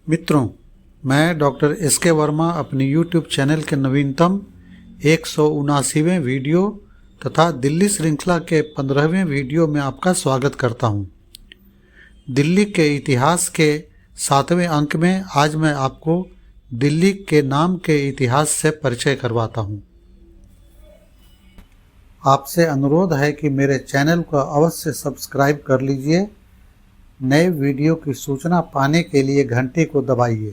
मित्रों, मैं doctor S K. Verma अपनी यूट्यूब चैनल के नवीनतम 179वें वीडियो तथा दिल्ली श्रृंखला के 15वें वीडियो में आपका स्वागत करता हूं। दिल्ली के इतिहास के 7वें अंक में आज मैं आपको दिल्ली के नाम के इतिहास से परिचय करवाता हूं। आपसे अनुरोध है कि मेरे चैनल को अवश्य सब्सक्राइब कर लीजिए। नए वीडियो की सूचना पाने के लिए घंटी को दबाइए।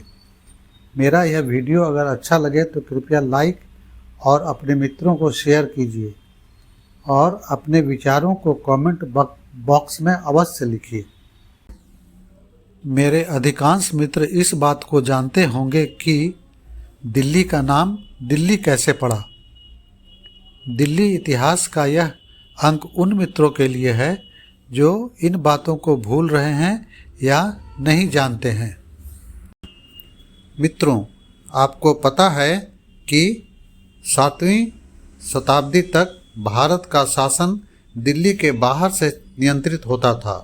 मेरा यह वीडियो अगर अच्छा लगे तो कृपया लाइक और अपने मित्रों को शेयर कीजिए और अपने विचारों को कमेंट बॉक्स में अवश्य लिखिए। मेरे अधिकांश मित्र इस बात को जानते होंगे कि दिल्ली का नाम दिल्ली कैसे पड़ा। दिल्ली इतिहास का यह अंक उन मित्रों के लिए है जो इन बातों को भूल रहे हैं या नहीं जानते हैं। मित्रों, आपको पता है कि 7वीं शताब्दी तक भारत का शासन दिल्ली के बाहर से नियंत्रित होता था।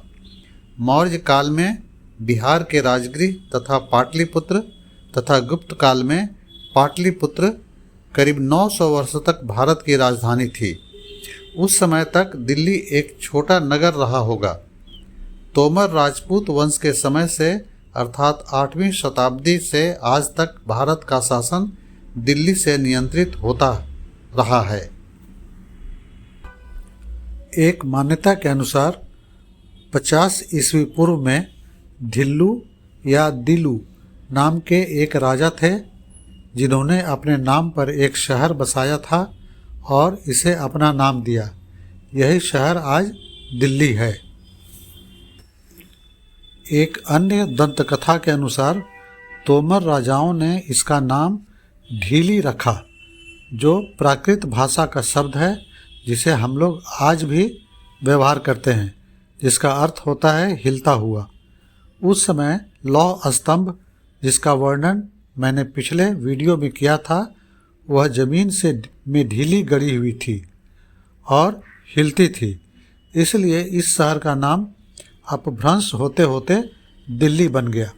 मौर्य काल में बिहार के राजगृह तथा पाटलिपुत्र तथा गुप्त काल में पाटलिपुत्र करीब 900 वर्षों तक भारत की राजधानी थी। उस समय तक दिल्ली एक छोटा नगर रहा होगा। तोमर राजपूत वंश के समय से अर्थात 8वीं शताब्दी से आज तक भारत का शासन दिल्ली से नियंत्रित होता रहा है। एक मान्यता के अनुसार 50 ईस्वी पूर्व में ढिल्लू या दिलू नाम के एक राजा थे, जिन्होंने अपने नाम पर एक शहर बसाया था और इसे अपना नाम दिया। यही शहर आज दिल्ली है। एक अन्य दंतकथा के अनुसार तोमर राजाओं ने इसका नाम ढीली रखा, जो प्राकृत भाषा का शब्द है जिसे हम लोग आज भी व्यवहार करते हैं, जिसका अर्थ होता है हिलता हुआ। उस समय लौह स्तंभ, जिसका वर्णन मैंने पिछले वीडियो में किया था, वह जमीन में ढीली गड़ी हुई थी और हिलती थी। इसलिए इस शहर का नाम अपभ्रंश होते होते दिल्ली बन गया।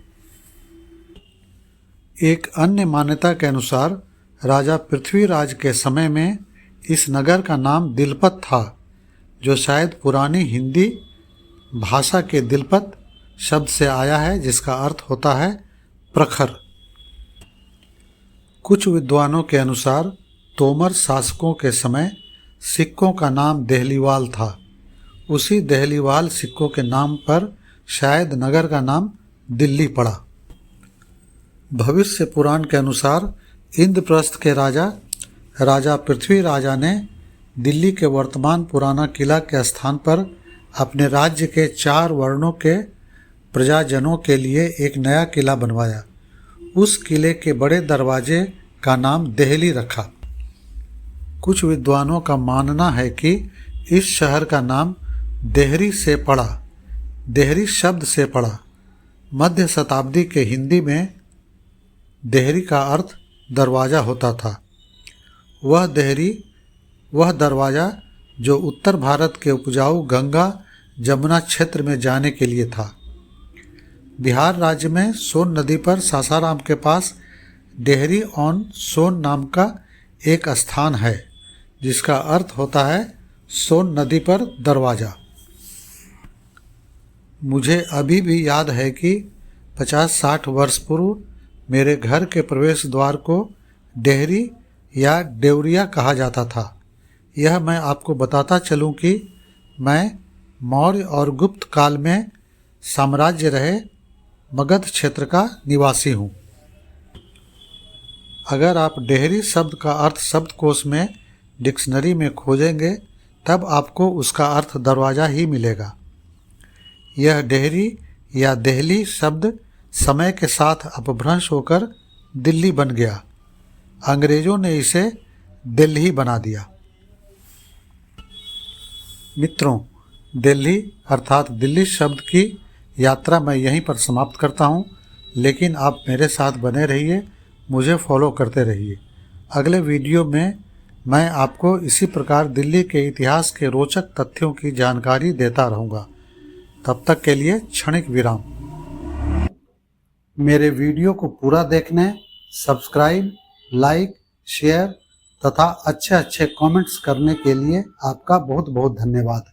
एक अन्य मान्यता के अनुसार राजा पृथ्वीराज के समय में इस नगर का नाम दिलपत था, जो शायद पुरानी हिंदी भाषा के दिलपत शब्द से आया है, जिसका अर्थ होता है प्रखर। कुछ विद्वानों के अनुसार तोमर शासकों के समय सिक्कों का नाम देहलीवाल था। उसी देहलीवाल सिक्कों के नाम पर शायद नगर का नाम दिल्ली पड़ा। भविष्य पुराण के अनुसार इंद्रप्रस्थ के राजा पृथ्वी राजा ने दिल्ली के वर्तमान पुराना किला के स्थान पर अपने राज्य के 4 वर्णों के प्रजाजनों के लिए एक नया किला बनवाया। उस किले के बड़े दरवाजे का नाम देहली रखा। कुछ विद्वानों का मानना है कि इस शहर का नाम देहरी शब्द से पड़ा। मध्य शताब्दी के हिंदी में देहरी का अर्थ दरवाज़ा होता था। वह दरवाज़ा जो उत्तर भारत के उपजाऊ गंगा जमुना क्षेत्र में जाने के लिए था। बिहार राज्य में सोन नदी पर सासाराम के पास डेहरी ऑन सोन नाम का एक स्थान है, जिसका अर्थ होता है सोन नदी पर दरवाज़ा। मुझे अभी भी याद है कि 50-60 वर्ष पूर्व मेरे घर के प्रवेश द्वार को डेहरी या देवरिया कहा जाता था। यह मैं आपको बताता चलूं कि मैं मौर्य और गुप्त काल में साम्राज्य रहे मगध क्षेत्र का निवासी हूँ। अगर आप डेहरी शब्द का अर्थ शब्दकोश में डिक्शनरी में खोजेंगे तब आपको उसका अर्थ दरवाज़ा ही मिलेगा। यह डेहरी या देहली शब्द समय के साथ अपभ्रंश होकर दिल्ली बन गया। अंग्रेज़ों ने इसे दिल्ली बना दिया। मित्रों, दिल्ली अर्थात दिल्ली शब्द की यात्रा मैं यहीं पर समाप्त करता हूँ, लेकिन आप मेरे साथ बने रहिए, मुझे फॉलो करते रहिए। अगले वीडियो में मैं आपको इसी प्रकार दिल्ली के इतिहास के रोचक तथ्यों की जानकारी देता रहूँगा। तब तक के लिए क्षणिक विराम। मेरे वीडियो को पूरा देखने, सब्सक्राइब, लाइक, शेयर तथा अच्छे अच्छे कमेंट्स करने के लिए आपका बहुत बहुत धन्यवाद।